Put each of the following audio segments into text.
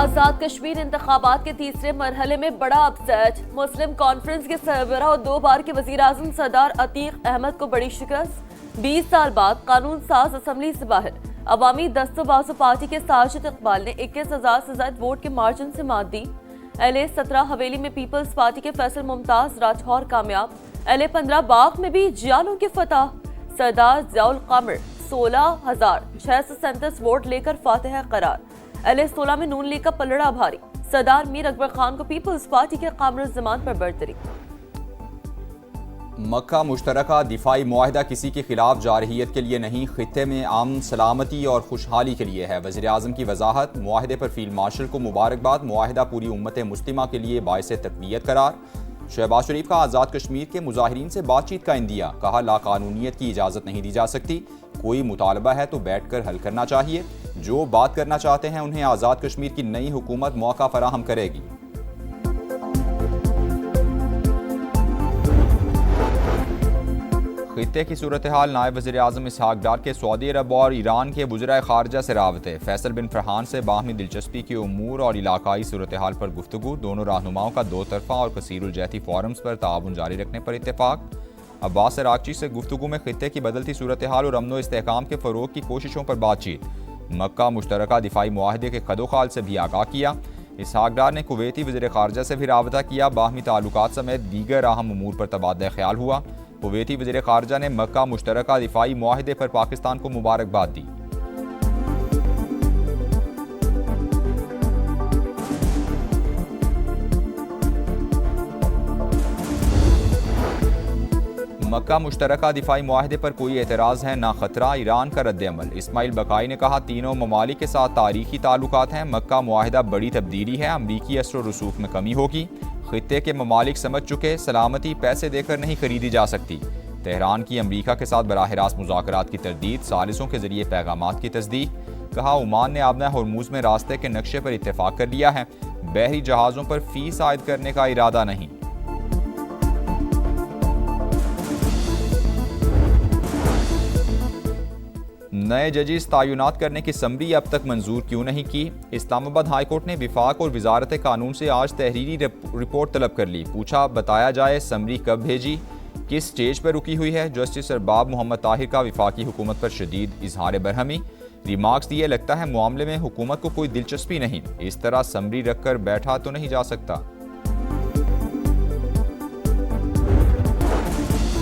आजाद कश्मीर इंतखाबात के तीसरे मरहले में बड़ा अपसेट। मुस्लिम कॉन्फ्रेंस के सरबराह और 2 बार के वजीर आजम सरदार अतीक अहमद को बड़ी शिकस्त। 20 साल बाद कानून साज असम्बली से बाहर। अवामी दस्तबाजू पार्टी के साजिद इकबाल ने 21,000 से ज्यादा वोट के मार्जिन से मात दी। LA-17 हवेली में पीपल्स पार्टी के फैसल मुमताज राठौर कामयाब। LA-15 बाग में भी जियालों की फतह। सरदार ज़ियाउल कमर 16,637 वोट लेकर फातिह करार। LA-16 में नून लीग का पलड़ा भारी। सरदार मीर अकबर खान को पीपल्स पार्टी के कामर जमान पर बरतरी। मक्का मुश्तरका दिफाई मुआहिदा किसी के खिलाफ जारहियत के लिए नहीं, खित्ते में अमन सलामती और खुशहाली के लिए है। वज़ीर आज़म की वजाहत। मुआहिदे पर फील्ड मार्शल को मुबारकबाद। मुआहिदा पूरी उम्मत मुस्लिमा के लिए बाइस तक़वियत करार। शहबाज शरीफ का आज़ाद कश्मीर के मुजाहिरीन से बातचीत का इंदिया। कहा लाकानूनियत की इजाज़त नहीं दी जा सकती, कोई मुतालबा है तो बैठ कर हल करना चाहिए। जो बात करना चाहते हैं उन्हें आज़ाद कश्मीर की नई हुकूमत मौका फराहम करेगी। खित्ते की सूरत हाल। नायब वज़ीर आज़म इसहाक डार के सऊदी अरब और ईरान के वज़ीर ख़ारजा से राबते। फैसल बिन फरहान से बाहमी दिलचस्पी के उमूर और इलाकाई सूरत हाल पर गुफ्तगू। दोनों रहनुमाओं का 2 तरफ़ा और कसीरुल-जहती फ़ोरम्स पर ताउन जारी रखने पर इत्तेफाक। अब्बास अरागची से गुफ्तगू में खित्ते की बदलती सूरत हाल और अमन व इस्तेहकाम के फ़रोग़ की कोशिशों पर बातचीत। मक्का मुश्तरका दिफाई मुआहदे के कदोखाल से भी आगाह किया। इसहाक डार ने कुवैती वज़ीर ख़ारजा से भी राबता किया। बाहमी ताल्लुकात समेत दीगर अहम उमूर पर तबादला ख्याल हुआ। कुवैती वज़ीर ख़ारजा ने मक्का मुश्तरका दिफाई मुआहदे पर पाकिस्तान को मुबारकबाद दी। मक्का मुश्तरका दिफाई मुआहदे पर कोई एतराज़ है ना खतरा, ईरान का रद्द-ए-अमल। इस्माइल बकाई ने कहा तीनों ममालिक के साथ तारीखी ताल्लुकात हैं। मक्का मुआहदा बड़ी तब्दीली है, अमरीकी असर व रसूख में कमी होगी। खित्ते के ममालिक समझ चुके सलामती पैसे देकर नहीं खरीदी जा सकती। तेहरान की अमरीका के साथ बराह रास्त मुज़ाकरात की तरदीद, सालिसों के जरिए पैगामात की तस्दीक। कहा ओमान ने आबना हरमुज़ में रास्ते के नक्शे पर इत्तेफाक कर लिया है, बहरी जहाज़ों पर फीस आयद करने का इरादा नहीं। नए जजेस तायुनात करने की समरी अब तक मंजूर क्यों नहीं की? इस्लामाबाद हाईकोर्ट ने विफाक और वजारत कानून से आज तहरीरी रिपोर्ट तलब कर ली। पूछा बताया जाए समरी कब भेजी, किस स्टेज पर रुकी हुई है? जस्टिस अरबाब मोहम्मद ताहिर का विफाकी हुकूमत पर शदीद इजहार बरहमी। रिमार्क्स दिए लगता है मामले में हुकूमत को कोई दिलचस्पी नहीं, इस तरह समरी रखकर बैठा तो नहीं जा सकता।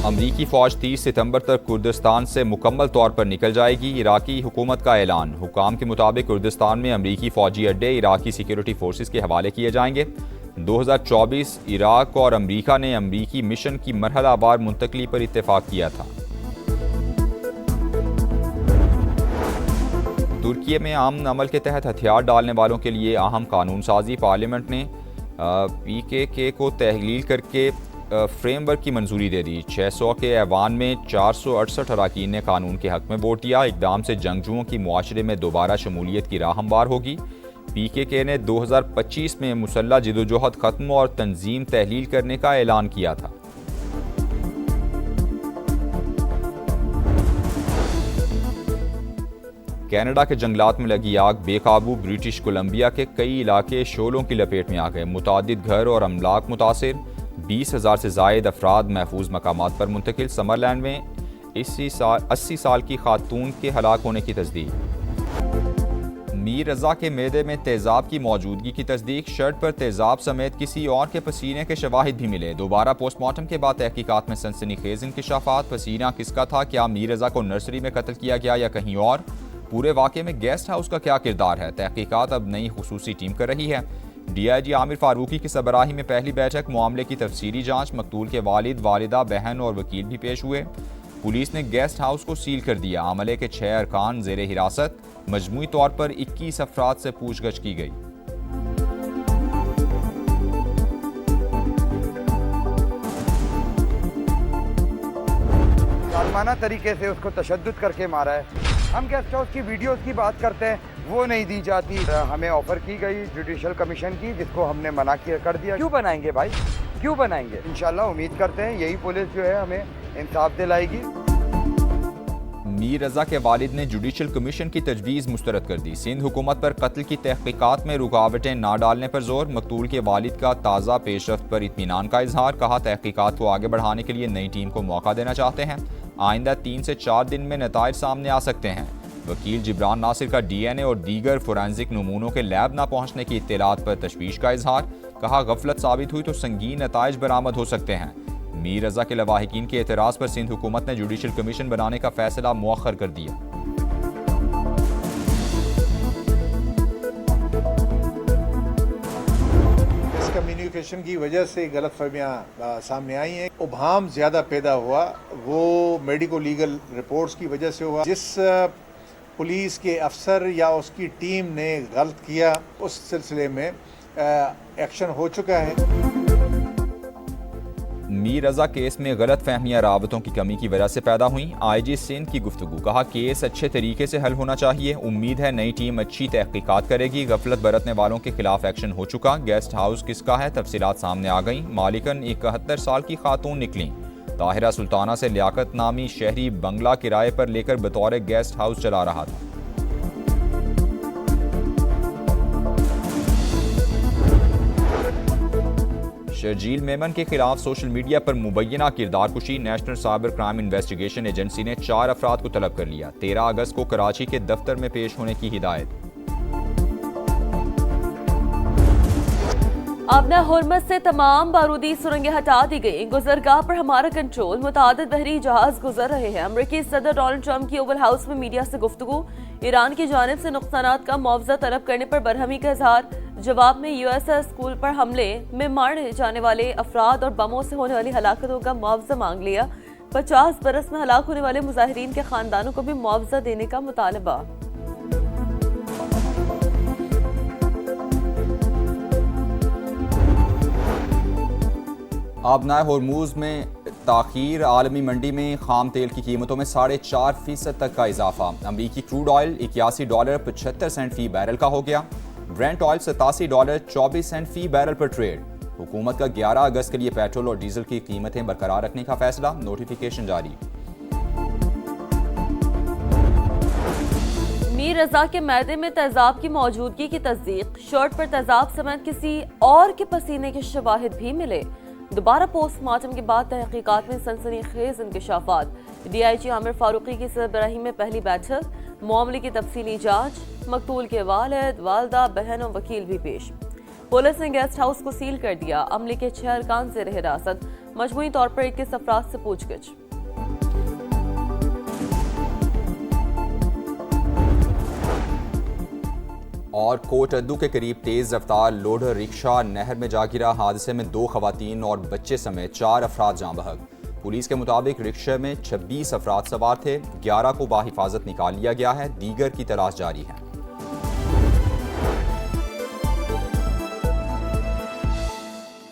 अमरीकी फ़ौज 30 सितंबर तक कुर्दिस्तान से मुकम्मल तौर पर निकल जाएगी। इराकी हुकूमत का ऐलान। हुकाम के मुताबिक कुर्दिस्तान में अमरीकी फ़ौजी अड्डे इराकी सिक्योरिटी फोर्सेस के हवाले किए जाएंगे। 2024 इराक और अमरीका ने अमरीकी मिशन की मरहलावार मुंतकली पर इत्तेफाक किया था। तुर्की में अमन अमल के तहत हथियार डालने वालों के लिए अहम कानून साजी। पार्लियामेंट ने PKK को तहलील करके फ्रेमवर्क की मंजूरी दे दी। 600 के ऐवान में 468 अरकान ने कानून के हक में वोट दिया। इकदाम से जंगजुओं की मुआशरे में दोबारा शमूलियत की राह हमवार होगी। PKK ने 2025 में मुसल्ला जिदोजहद ख़त्म और तंजीम तहलील करने का ऐलान किया था। कनाडा के जंगलात में लगी आग बेकाबू। ब्रिटिश कोलंबिया के कई इलाके शोलों की लपेट में आ गए। मुतादिद घर और अमलाक मुतासिर। 20,000 से जायद अफराद महफूज मकामात पर मुंतकिल। समरलैंड में 80 साल की खातून के हलाक होने की तस्दीक। मीर रज़ा के मैदे में तेज़ाब की मौजूदगी की तस्दीक। शर्ट पर तेज़ाब समेत किसी और के पसीने के शवाहिद भी मिले। दोबारा पोस्टमार्टम के बाद तहकीकात में सनसनीखेज इंकशाफात। पसीना किसका था? क्या मीर रज़ा को नर्सरी में कत्ल किया गया या कहीं और? पूरे वाक़े में गेस्ट हाउस का क्या किरदार है? तहकीकात अब नई खुसूसी टीम कर रही है। DIG आमिर फारूकी की सरबराही में पहली बैठक। मामले की तफसीली जांच। मकतूल के वालिद, वालिदा, बहन और वकील भी पेश हुए। पुलिस ने गेस्ट हाउस को सील कर दिया। अमले के 6 अरकान ज़ेरे हिरासत। मजमूई तौर पर 21 अफराद से पूछगछ की गई। जालिमाना तरीके से उसको तशद्दुद करके मारा है। हम गेस्ट हाउस की वीडियोस की बात करते हैं, वो नहीं दी जाती। हमें ऑफर की गई जुडिशल कमीशन की, जिसको हमने मना कर दिया। क्यों बनाएंगे भाई, क्यों बनाएंगे? इंशाल्लाह उम्मीद करते हैं यही पुलिस जो है हमें इंसाफ दिलाएगी। मीर रजा के वालिद ने जुडिशल कमीशन की तजवीज़ मुस्तरद कर दी। सिंध हुकूमत पर कत्ल की तहकीकात में रुकावटें ना डालने पर जोर। मकतूल के वालिद का ताज़ा पेशरफ्त पर इत्मीनान का इजहार। कहा तहकीकात को आगे बढ़ाने के लिए नई टीम को मौका देना चाहते हैं। आइंदा 3 से 4 दिन में नताइज सामने आ सकते हैं। वकील जिब्रान नासिर का DNA और दीगर फोरेंसिक नमूनों के लैब ना पहुंचने की इत्तलात पर तशवीश का इजहार। कहा गफलत साबित हुई तो संगीन नताइज बरामद हो सकते हैं। मीर रजा के लवाहिकीन के एतराज़ पर सिंध हुकूमत ने जुडिशल कमीशन बनाने का फैसला मुअख्खर कर दिया। इस कम्युनिकेशन की वजह से गलत फहमियाँ सामने आई हैं। उबहाम ज़्यादा पैदा हुआ वो मेडिको लीगल रिपोर्ट्स की वजह से हुआ। जिस पुलिस के अफसर या उसकी टीम ने गलत किया उस सिलसिले में एक्शन हो चुका है। मीर रजा केस में गलत फहमियाँ रावतों की कमी की वजह से पैदा हुई। IG सिंध की गुफ्तगू। कहा केस अच्छे तरीके से हल होना चाहिए। उम्मीद है नई टीम अच्छी तहकीकात करेगी। गफलत बरतने वालों के खिलाफ एक्शन हो चुका। गेस्ट हाउस किसका है तफसीलात सामने आ गई। मालिकन 71 साल की खातून निकली। ताहिरा सुल्ताना से लियाकत नामी शहरी बंगला किराए पर लेकर बतौर गेस्ट हाउस चला रहा था। शर्जील मेमन के खिलाफ सोशल मीडिया पर मुबैना किरदार कुशी। National cyber crime investigation agency ने 4 अफराद को तलब कर लिया। 13 अगस्त को कराची के दफ्तर में पेश होने की हिदायत। आबना हुरमत से तमाम बारूदी सुरंगें हटा दी गई। गुजरगाह पर हमारा कंट्रोल। मुतादिद बहरी जहाज गुजर रहे हैं। अमरीकी सदर डोनाल्ड ट्रंप की ओवल हाउस में मीडिया से गुफ्तगू। ईरान की जानिब से नुकसानात का मुआवजा तलब करने पर बरहमी का इजहार। जवाब में USS स्कूल पर हमले में मारे जाने वाले अफराद और बमों से होने वाली हलाकतों का मुआवजा मांग लिया। 50 बरस में हलाक होने वाले मुजाहिरीन के खानदानों को भी मुआवजा देने का मुतालबा। आबनाए होर्मुज में ताखीर। आलमी मंडी में खाम तेल की कीमतों में 4.5% तक का इजाफा। अमरीकी क्रूड ऑयल $81.75 फी बैरल का हो गया। ब्रेंट ऑयल $87.24 फी बैरल पर ट्रेड। हुकूमत का 11 अगस्त के लिए पेट्रोल और डीजल की कीमतें बरकरार रखने का फैसला। नोटिफिकेशन जारी। मीर रजा के मैदे में तेजाब की मौजूदगी की तस्दीक। शर्ट पर तेजाब समेत किसी और के पसीने के शवाहिद भी मिले। दोबारा पोस्टमार्टम के बाद तहकीकात में सनसनीखेज इंकशाफात। DIG आमिर फारूकी की सरबराही में पहली बैठक। मामले की तफसीली जांच। मकतूल के वालिद, वालदा, बहन और वकील भी पेश। पुलिस ने गेस्ट हाउस को सील कर दिया। अमले के 6 अरकान से रहे हिरासत। मजमूई तौर पर 21 अफराद से पूछगिछ। और कोटअद्दू के करीब तेज रफ्तार लोडर रिक्शा नहर में जा गिरा। हादसे में 2 खवातीन और बच्चे समेत 4 अफराद जाँ बहक। पुलिस के मुताबिक रिक्शे में 26 अफराद सवार थे। 11 को बाहिफाजत निकाल लिया गया है। दीगर की तलाश जारी है।